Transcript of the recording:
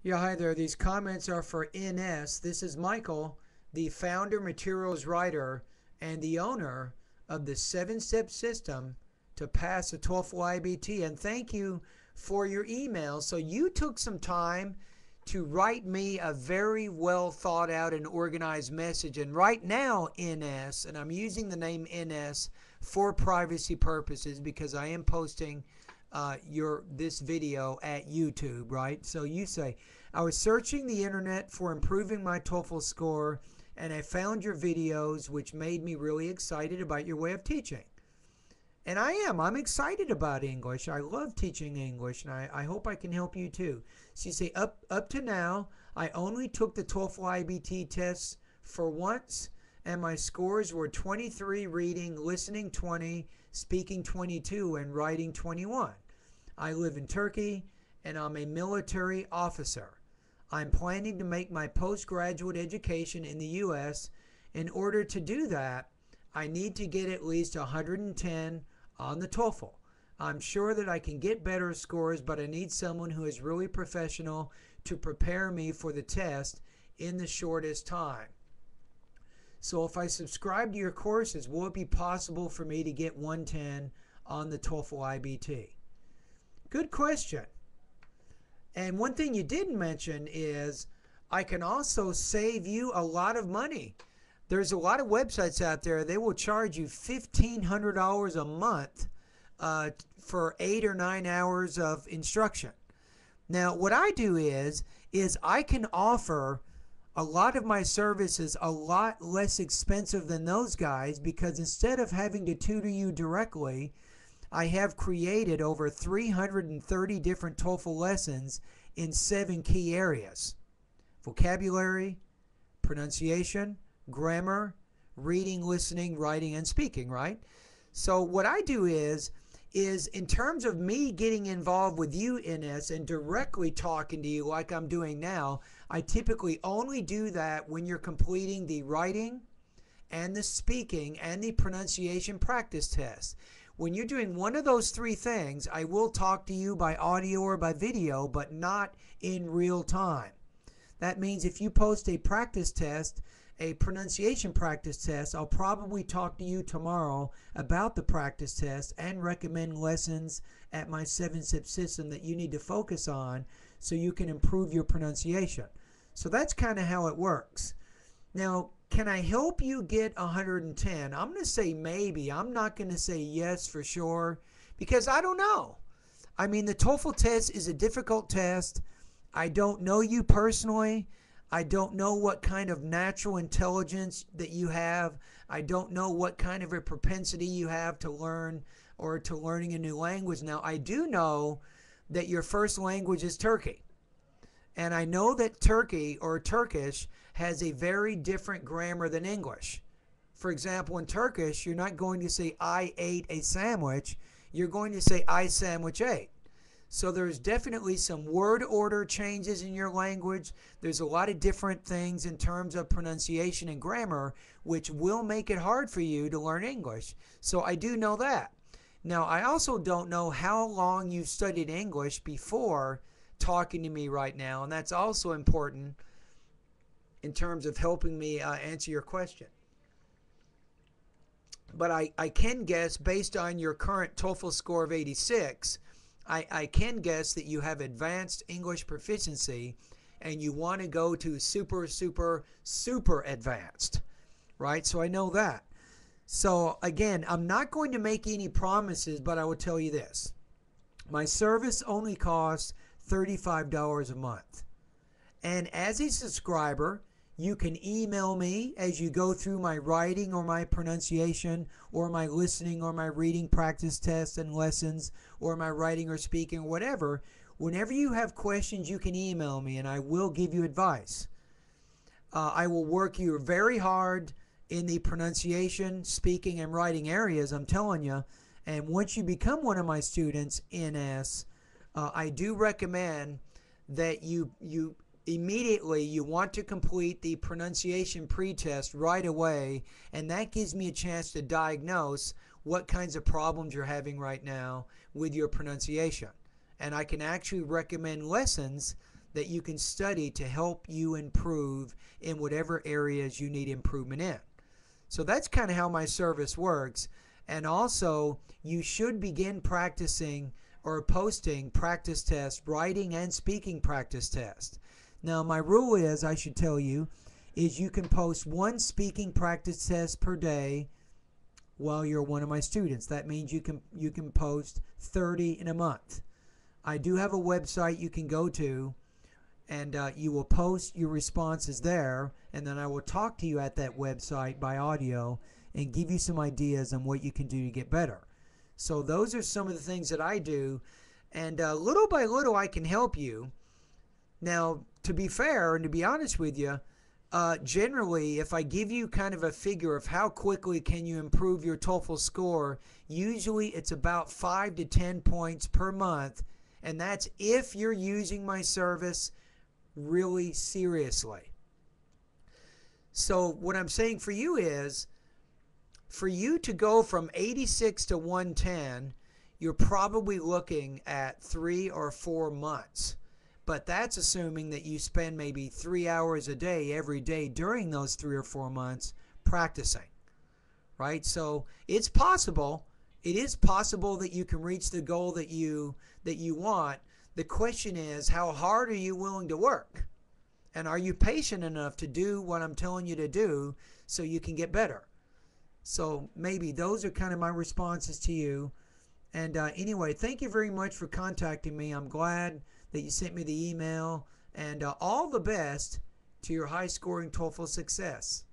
Yeah, hi there. These comments are for NS. This is Michael, the founder, materials writer, and the owner of the 7-step system to pass a TOEFL iBT. And thank you for your email. So you took some time to write me a very well thought out and organized message. And right now, NS, and I'm using the name NS for privacy purposes because I am posting this video at YouTube, right? So you say, I was searching the internet for improving my TOEFL score, and I found your videos, which made me really excited about your way of teaching. And I'm excited about English. I love teaching English, and I hope I can help you too. So you say, up to now, I only took the TOEFL IBT tests for once, and my scores were 23 reading, listening 20, speaking 22, and writing 21. I live in Turkey, and I'm a military officer. I'm planning to make my postgraduate education in the U.S. In order to do that, I need to get at least 110 on the TOEFL. I'm sure that I can get better scores, but I need someone who is really professional to prepare me for the test in the shortest time. So if I subscribe to your courses, will it be possible for me to get 110 on the TOEFL IBT? Good question. And one thing you didn't mention is I can also save you a lot of money. There's a lot of websites out there, they will charge you $1,500 a month for 8 or 9 hours of instruction. Now, what I do is I can offer a lot of my services a lot less expensive than those guys, because instead of having to tutor you directly, I have created over 330 different TOEFL lessons in 7 key areas: vocabulary, pronunciation, grammar, reading, listening, writing, and speaking, right? So what I do is in terms of me getting involved with you, NS, and directly talking to you like I'm doing now, I typically only do that when you're completing the writing and the speaking and the pronunciation practice test. When you're doing one of those 3 things, I will talk to you by audio or by video, but not in real time. That means if you post a practice test, a pronunciation practice test, I'll probably talk to you tomorrow about the practice test and recommend lessons at my 7-step system that you need to focus on so you can improve your pronunciation. So that's kind of how it works. Now, can I help you get 110? I'm going to say maybe. I'm not going to say yes for sure, because I don't know. I mean, the TOEFL test is a difficult test. I don't know you personally. I don't know what kind of natural intelligence that you have. I don't know what kind of a propensity you have to learn or to learning a new language. Now, I do know that your first language is Turkey. And I know that Turkey or Turkish has a very different grammar than English. For example, in Turkish, you're not going to say I ate a sandwich. You're going to say I sandwich ate. So there's definitely some word order changes in your language. There's a lot of different things in terms of pronunciation and grammar, which will make it hard for you to learn English. So I do know that. Now, I also don't know how long you studied English before talking to me right now, and that's also important in terms of helping me answer your question. But I can guess, based on your current TOEFL score of 86, I can guess that you have advanced English proficiency and you want to go to super, super, super advanced, right? So I know that. So again, I'm not going to make any promises, but I will tell you this. My service only costs $35 a month. And as a subscriber, you can email me as you go through my writing or my pronunciation or my listening or my reading practice tests and lessons or my writing or speaking or whatever. Whenever you have questions, you can email me and I will give you advice. I will work you very hard in the pronunciation, speaking, and writing areas, I'm telling you. And once you become one of my students, NS, I do recommend that you immediately you want to complete the pronunciation pre-test right away, and that gives me a chance to diagnose what kinds of problems you're having right now with your pronunciation. And I can actually recommend lessons that you can study to help you improve in whatever areas you need improvement in. So that's kind of how my service works. And also, you should begin practicing or posting practice tests, writing and speaking practice tests. Now, my rule is, I should tell you, is you can post one speaking practice test per day while you're one of my students. That means you can post 30 in a month. I do have a website you can go to, and you will post your responses there, and then I will talk to you at that website by audio and give you some ideas on what you can do to get better. So those are some of the things that I do, and little by little I can help you. Now, to be fair and to be honest with you, generally, if I give you kind of a figure of how quickly can you improve your TOEFL score, usually it's about 5 to 10 points per month, and that's if you're using my service really seriously. So what I'm saying for you is, for you to go from 86 to 110, you're probably looking at 3 or 4 months. But that's assuming that you spend maybe 3 hours a day every day during those 3 or 4 months practicing, right? So it's possible. It is possible that you can reach the goal that you want. The question is, how hard are you willing to work? And are you patient enough to do what I'm telling you to do so you can get better? So maybe those are kind of my responses to you. And anyway, thank you very much for contacting me. I'm glad that you sent me the email. And all the best to your high-scoring TOEFL success.